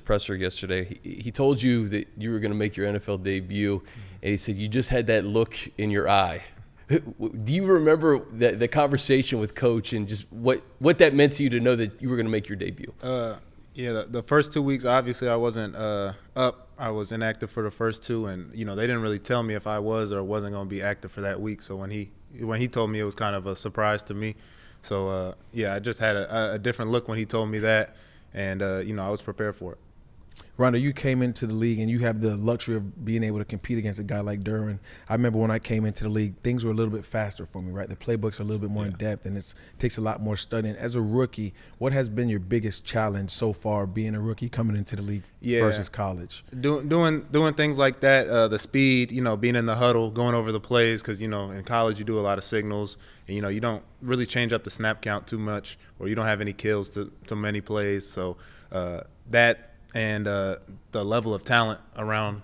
presser yesterday. He told you that you were going to make your NFL debut, and he said you just had that look in your eye. Do you remember the conversation with Coach and just what that meant to you to know that you were going to make your debut? Yeah, the first 2 weeks, obviously I wasn't up. I was inactive for the first two, and they didn't really tell me if I was or wasn't going to be active for that week. So when he told me, it was kind of a surprise to me. So I just had a different look when he told me that, and I was prepared for it. Rondo, you came into the league and you have the luxury of being able to compete against a guy like Derwin. I remember when I came into the league, things were a little bit faster for me, right? The playbooks are a little bit more in depth, and it takes a lot more studying. As a rookie, what has been your biggest challenge so far being a rookie coming into the league versus college? Doing things like that, the speed, being in the huddle, going over the plays, because, in college you do a lot of signals, and, you don't really change up the snap count too much, or you don't have any kills to many plays. So that – and the level of talent around,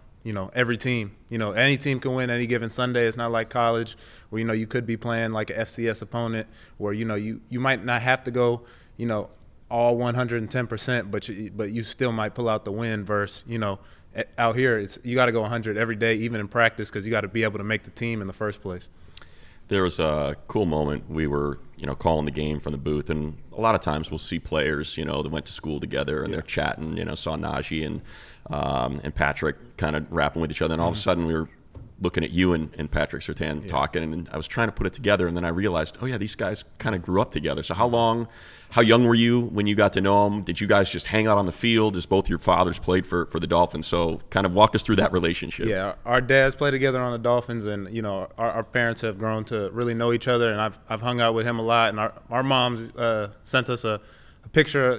every team. Any team can win any given Sunday. It's not like college where, you could be playing like an FCS opponent where, you might not have to go, all 110%, but you still might pull out the win versus, out here you got to go 100 every day, even in practice, because you got to be able to make the team in the first place. There was a cool moment. We were, calling the game from the booth, and a lot of times we'll see players, that went to school together, and they're chatting. Saw Najee and Patrick kind of rapping with each other, and all of a sudden we were looking at you and Patrick Surtain talking, and I was trying to put it together, and then I realized, oh yeah, these guys kind of grew up together. So how young were you when you got to know them? Did you guys just hang out on the field as both your fathers played for the Dolphins? So kind of walk us through that relationship. Yeah, our dads played together on the Dolphins, and our parents have grown to really know each other, and I've hung out with him a lot. And our moms sent us a picture.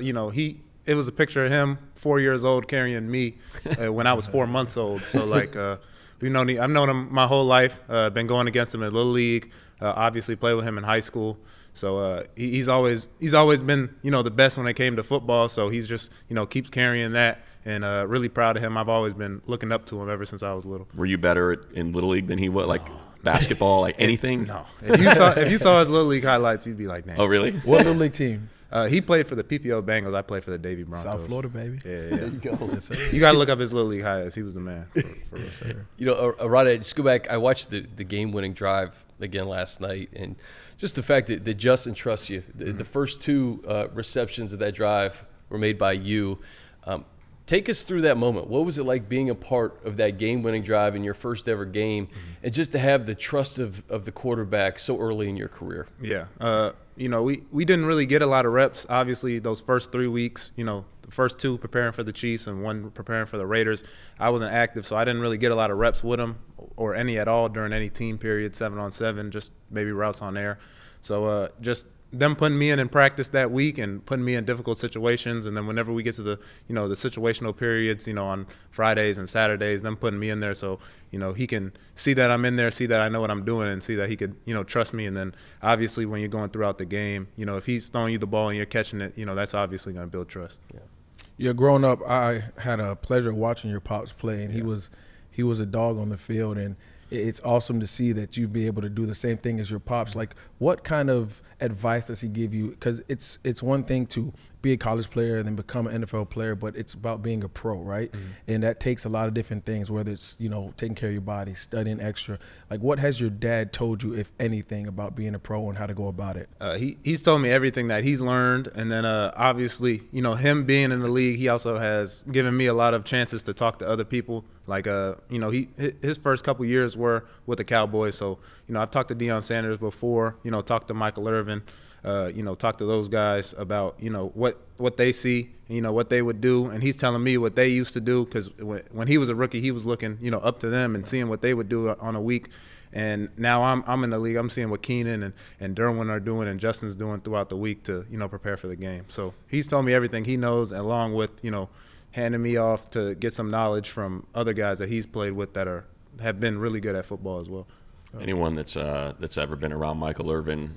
It was a picture of him 4 years old carrying me when I was 4 months old. So I've known him my whole life. Been going against him in Little League. Obviously played with him in high school. So he's always been the best when it came to football. So he's just keeps carrying that, and really proud of him. I've always been looking up to him ever since I was little. Were you better in Little League than he was? Like basketball, like anything? No. If you saw his Little League highlights, you'd be like, "Damn." Oh, really? What Little League team? He played for the PPO Bengals. I played for the Davie Broncos. South Florida, baby. Yeah. There you go. You got to look up his Little League highlights. He was the man. For real. Rod, just go back. I watched the game-winning drive again last night, and just the fact that Justin trusts you. The first two receptions of that drive were made by you. Take us through that moment. What was it like being a part of that game-winning drive in your first ever game, and just to have the trust of the quarterback so early in your career? Yeah. We didn't really get a lot of reps. Obviously, those first 3 weeks, the first two preparing for the Chiefs and one preparing for the Raiders, I wasn't active, so I didn't really get a lot of reps with them or any at all during any team period, 7-on-7, just maybe routes on air. So just them putting me in practice that week and putting me in difficult situations, and then whenever we get to the the situational periods, on Fridays and Saturdays, them putting me in there so he can see that I'm in there, see that I know what I'm doing, and see that he could trust me. And then obviously when you're going throughout the game, if he's throwing you the ball and you're catching it, that's obviously going to build trust. Yeah, growing up, I had a pleasure of watching your pops play, and he was a dog on the field, and it's awesome to see that you be able to do the same thing as your pops. Like, what kind of advice does he give you? Because it's one thing to be a college player and then become an NFL player, but it's about being a pro, right? Mm-hmm. And that takes a lot of different things, whether it's, taking care of your body, studying extra. Like, what has your dad told you, if anything, about being a pro and how to go about it? He's told me everything that he's learned. And then obviously, him being in the league, he also has given me a lot of chances to talk to other people. Like, his first couple years were with the Cowboys. So, I've talked to Deion Sanders before, talked to Michael Irvin, talk to those guys about, what they see, what they would do. And he's telling me what they used to do, because when he was a rookie, he was looking, up to them and seeing what they would do on a week. And now I'm in the league. I'm seeing what Keenan and Derwin are doing and Justin's doing throughout the week to, prepare for the game. So he's told me everything he knows, along with, handing me off to get some knowledge from other guys that he's played with that have been really good at football as well. Anyone that's ever been around Michael Irvin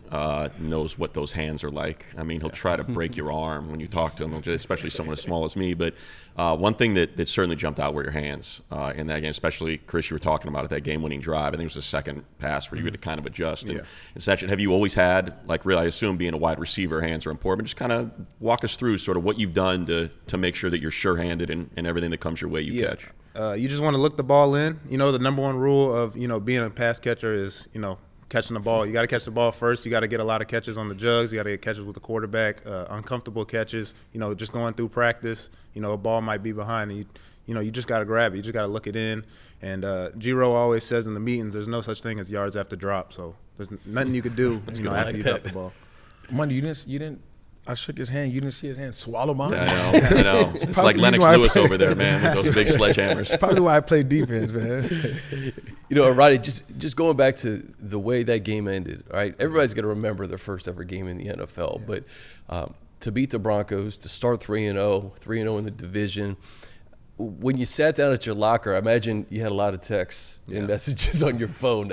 knows what those hands are like. I mean, he'll try to break your arm when you talk to him, especially someone as small as me. But one thing that certainly jumped out were your hands in that game, especially, Chris, you were talking about it, that game-winning drive. I think it was the second pass where you had to kind of adjust. And such. Have you always had, like, really, I assume being a wide receiver, hands are important, but just kind of walk us through sort of what you've done to make sure that you're sure-handed and everything that comes your way you catch. You just want to look the ball in. You know, the number one rule of, you know, being a pass catcher is, you know, catching the ball. You got to catch the ball first. You got to get a lot of catches on the jugs. You got to get catches with the quarterback, uncomfortable catches. You know, just going through practice, you know, a ball might be behind and you just got to grab it. You just got to look it in. And G-Row always says in the meetings, there's no such thing as yards after drop. So there's nothing you could do, you know, after you drop the ball. Monday, you didn't. I shook his hand. You didn't see his hand swallow mine. Yeah, I know. It's like Lennox Lewis over there, man, with those big sledgehammers. Probably why I play defense, man. You know, Roddy, just going back to the way that game ended, right? Everybody's going to remember their first ever game in the NFL. But to beat the Broncos, to start 3-0, 3-0 in the division, when you sat down at your locker, I imagine you had a lot of texts and messages on your phone.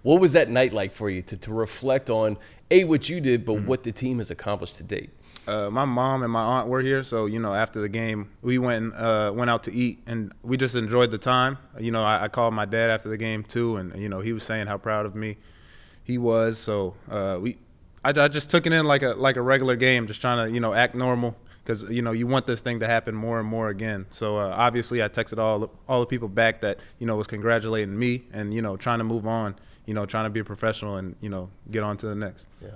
What was that night like for you to reflect on, A, what you did, but what the team has accomplished to date? My mom and my aunt were here, so, you know, after the game, we went out to eat, and we just enjoyed the time. You know, I called my dad after the game, too, and, you know, he was saying how proud of me he was. So I just took it in like a regular game, just trying to, you know, act normal. Because, you know, you want this thing to happen more and more again. So, obviously, I texted all the people back that, you know, was congratulating me and, you know, trying to move on, you know, trying to be a professional and, you know, get on to the next. Yeah.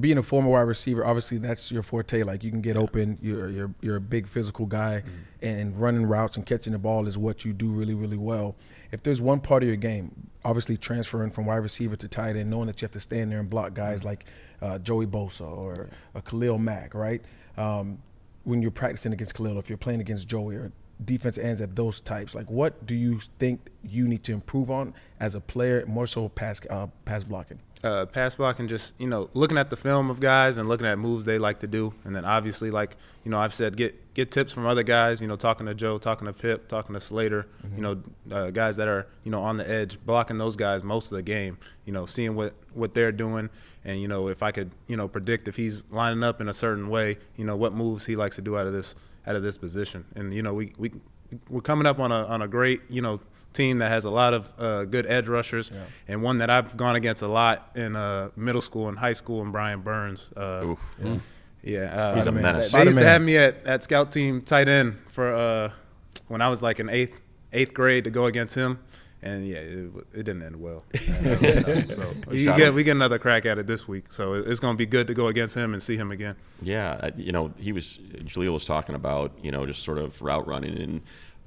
Being a former wide receiver, obviously that's your forte. Like, you can get open. You're a big physical guy, and running routes and catching the ball is what you do really, really well. If there's one part of your game, obviously transferring from wide receiver to tight end, knowing that you have to stand there and block guys like Joey Bosa or Khalil Mack, right? When you're practicing against Khalil, if you're playing against Joey or defense ends at those types, like, what do you think you need to improve on as a player, more so pass blocking? Pass blocking, just, you know, looking at the film of guys and looking at moves they like to do. And then obviously, like, you know, I've said, get tips from other guys, you know, talking to Joe, talking to Pip, talking to Slater, you know, guys that are, you know, on the edge, blocking those guys most of the game, you know, seeing what they're doing. And, you know, if I could, you know, predict if he's lining up in a certain way, you know, what moves he likes to do out of this position. And, you know, we're coming up on a great, you know, team that has a lot of good edge rushers, and one that I've gone against a lot in middle school and high school, and Brian Burns. He's a menace. They used to have me at scout team tight end for when I was like in eighth grade to go against him, and it didn't end well. So we get another crack at it this week. So it's going to be good to go against him and see him again. Yeah, you know, Jaleel was talking about, you know, just sort of route running and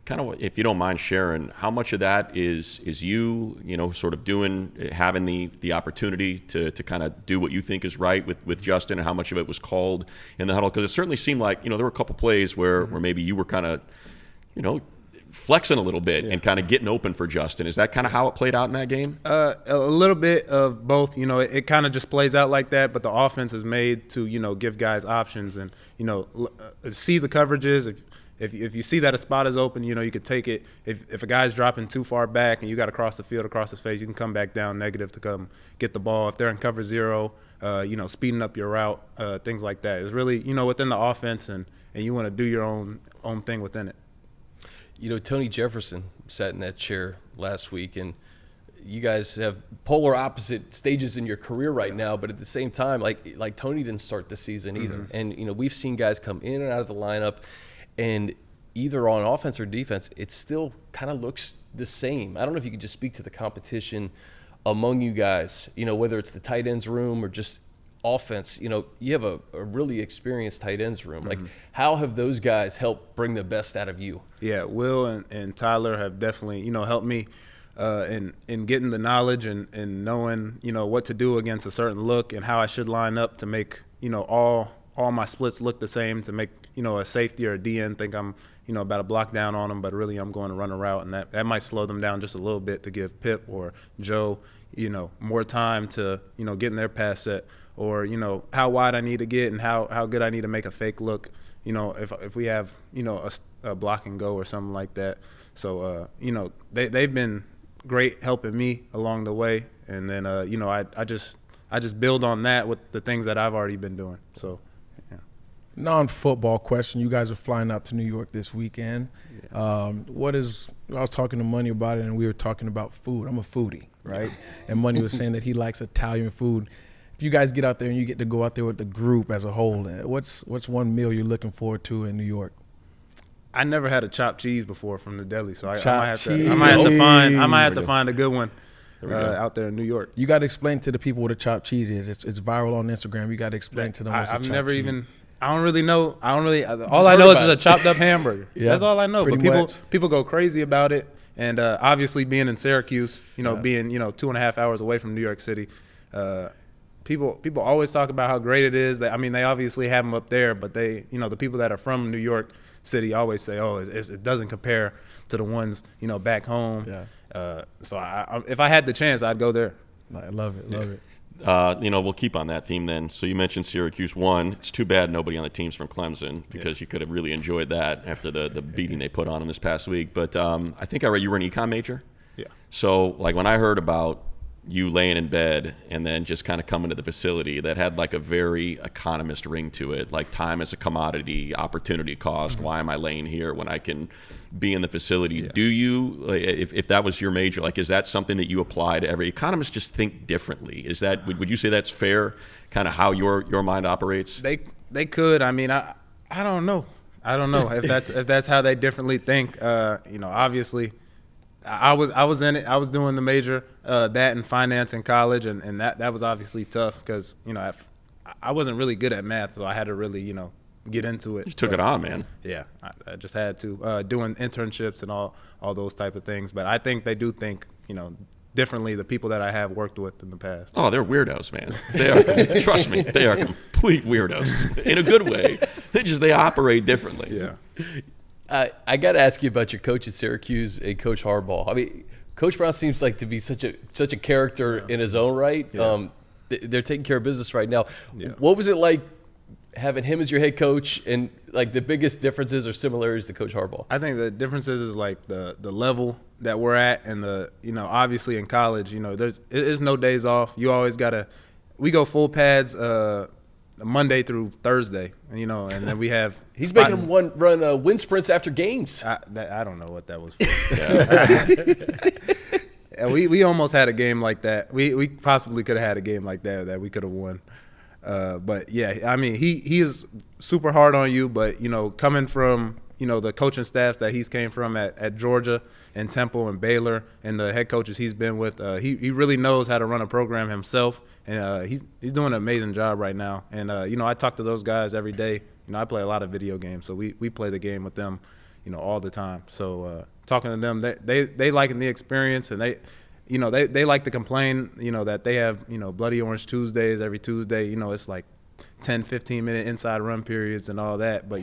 kind of, if you don't mind sharing, how much of that is you know, sort of having the opportunity to kind of do what you think is right with Justin, and how much of it was called in the huddle? Because it certainly seeed like, you know, there were a couple plays where maybe you were kind of, you know, flexing a little bit and kind of getting open for Justin. Is that kind of how it played out in that game? A little bit of both. You know, it kind of just plays out like that, but the offense is made to, you know, give guys options and, you know, see the coverages. If you see that a spot is open, you know, you could take it. If a guy's dropping too far back and you got to cross the field across his face, you can come back down negative to come get the ball. If they're in cover zero, you know, speeding up your route, things like that. It's really, you know, within the offense, and you want to do your own thing within it. You know, Tony Jefferson sat in that chair last week, and you guys have polar opposite stages in your career right now, but at the same time, like Tony didn't start the season either. And, you know, we've seen guys come in and out of the lineup, and either on offense or defense, it still kind of looks the same. I don't know if you could just speak to the competition among you guys, you know, whether it's the tight ends room or just offense. You know, you have a really experienced tight ends room. Like, how have those guys helped bring the best out of you? Yeah, Will and Tyler have definitely, you know, helped me in getting the knowledge and knowing, you know, what to do against a certain look and how I should line up to make, you know, all my splits look the same, to make, you know, a safety or a DN think I'm, you know, about to block down on them, but really I'm going to run a route, and that might slow them down just a little bit to give Pip or Joe, you know, more time to, you know, get in their pass set, or, you know, how wide I need to get and how good I need to make a fake look, you know, if we have, you know, a block and go or something like that. So, you know, they've been great helping me along the way. And then, you know, I just build on that with the things that I've already been doing. So, yeah. Non-football question. You guys are flying out to New York this weekend. I was talking to Money about it, and we were talking about food. I'm a foodie, right? And Money was saying that he likes Italian food. If you guys get out there and you get to go out there with the group as a whole, what's one meal you're looking forward to in New York? I never had a chopped cheese before from the deli, so I Chopped might have cheese. to find a good one out there in New York. You got to explain to the people what a chopped cheese is. It's viral on Instagram. You got to explain to them what's a chopped cheese. I don't really know. All I know is it's a chopped up hamburger. Yeah, that's all I know. pretty But much. people go crazy about it. And obviously being in Syracuse, being 2.5 hours away from New York City, people always talk about how great it is. They obviously have them up there, but the people that are from New York City always say, oh, it doesn't compare to the ones back home. Yeah. So if I had the chance, I'd go there. I love it. Love it. We'll keep on that theme then. So you mentioned Syracuse won. It's too bad nobody on the team's from Clemson because you could have really enjoyed that after the beating they put on them this past week. But I think I read you were an econ major. Yeah. So like when I heard about you laying in bed and then just kind of coming to the facility, that had like a very economist ring to it, like time as a commodity, opportunity cost. Why am I laying here when I can be in the facility? Do you, like, if that was your major, like, is that something that you apply to every economists? Just think differently. Is that, would you say that's fair, kind of how your mind operates? They could. I don't know. if that's how they differently think. Obviously I was in it. I was doing the major, that and finance in college, and that was obviously tough because I wasn't really good at math, so I had to really get into it. You took it on, man. Yeah, I just had to, doing internships and all those type of things. But I think they do think differently, the people that I have worked with in the past. Oh, they're weirdos, man. They are. Trust me, they are complete weirdos in a good way. They operate differently. Yeah. I got to ask you about your coach at Syracuse and Coach Harbaugh. I mean, Coach Brown seems like to be such a character in his own right. Yeah. They're taking care of business right now. Yeah. What was it like having him as your head coach, and like the biggest differences or similarities to Coach Harbaugh? I think the differences is like the level that we're at, and obviously in college, there's no days off. You always we go full pads Monday through Thursday, and then we have He's making him run wind sprints after games. I don't know what that was for. We almost had a game like that. We possibly could have had a game like that we could have won. But yeah, I mean, he is super hard on you, but coming from the coaching staffs that he's came from at Georgia and Temple and Baylor, and the head coaches he's been with, he really knows how to run a program himself, and he's doing an amazing job right now. And I talk to those guys every day. I play a lot of video games, so we play the game with them, all the time. So talking to them, they liking the experience, and they like to complain, that they have, Bloody Orange Tuesdays every Tuesday. It's like 10, 15-minute inside run periods and all that. But,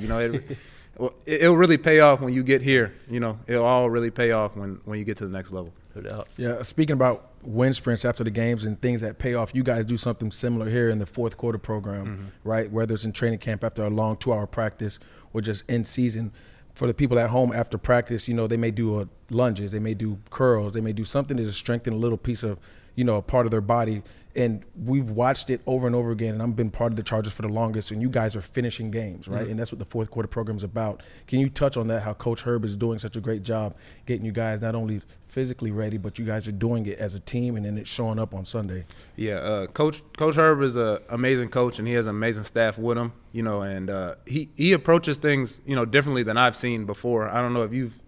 it'll really pay off when you get here. It'll all really pay off when you get to the next level. No doubt. Yeah, speaking about wind sprints after the games and things that pay off, you guys do something similar here in the fourth quarter program, right? Whether it's in training camp after a long 2-hour practice or just in season. For the people at home after practice, they may do lunges, they may do curls, they may do something to just strengthen a little piece of, a part of their body. And we've watched it over and over again, and I've been part of the Chargers for the longest, and you guys are finishing games, right? And that's what the fourth quarter program is about. Can you touch on that, how Coach Herb is doing such a great job getting you guys not only physically ready, but you guys are doing it as a team, and then it's showing up on Sunday? Yeah, Coach Herb is an amazing coach, and he has an amazing staff with him, and he approaches things, differently than I've seen before. I don't know if you've,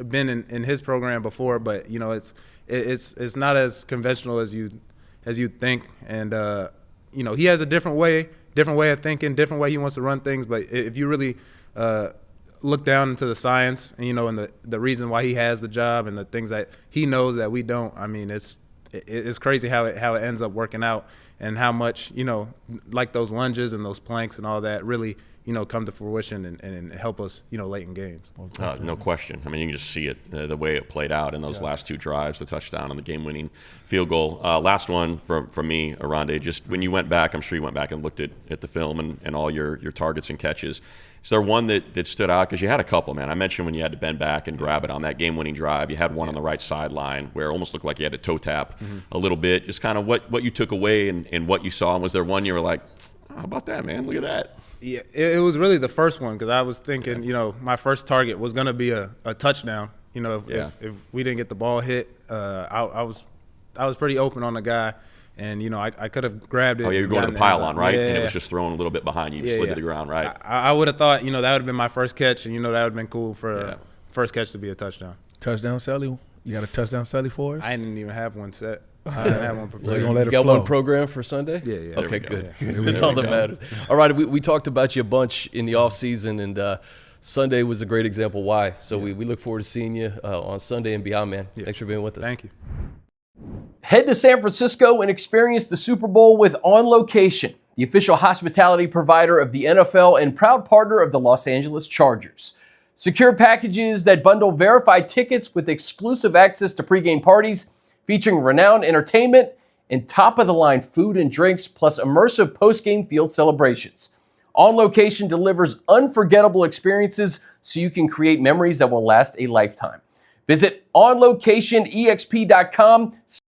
been in his program before, but, it's not as conventional as you think, and he has a different way of thinking, different way he wants to run things. But if you really look down into the science, and and the reason why he has the job and the things that he knows that we don't, I mean, it's crazy how it ends up working out, and how much like those lunges and those planks and all that really come to fruition and help us, late in games. No question. I mean, you can just see it, the way it played out in those last 2 drives, the touchdown and the game-winning field goal. Last one from me, Aronde, just when you went back, I'm sure you went back and looked at the film and all your targets and catches. Is there one that stood out? Because you had a couple, man. I mentioned when you had to bend back and grab it on that game-winning drive. You had one on the right sideline where it almost looked like you had to toe tap a little bit. Just kind of what you took away and what you saw. And was there one you were like, how about that, man? Look at that. Yeah, it was really the first one because I was thinking, my first target was going to be a touchdown. If we didn't get the ball hit, I was pretty open on the guy. And, I could have grabbed it. Oh, yeah, you're going to the pylon, right? Yeah. And it was just thrown a little bit behind you. You slid to the ground, right? I would have thought, that would have been my first catch, and, that would have been cool for first catch to be a touchdown. Touchdown, Sally? You got a touchdown, Sally, for us? I didn't even have one set. I didn't have one prepared. Gonna let You it got flow. one program for Sunday? Yeah. Okay, good. Yeah. That's all that matters. All right, we talked about you a bunch in the offseason, and Sunday was a great example why. So we look forward to seeing you on Sunday and beyond, man. Thanks for being with us. Thank you. Head to San Francisco and experience the Super Bowl with On Location, the official hospitality provider of the NFL and proud partner of the Los Angeles Chargers. Secure packages that bundle verified tickets with exclusive access to pregame parties featuring renowned entertainment and top-of-the-line food and drinks, plus immersive postgame field celebrations. On Location delivers unforgettable experiences so you can create memories that will last a lifetime. Visit onlocationexp.com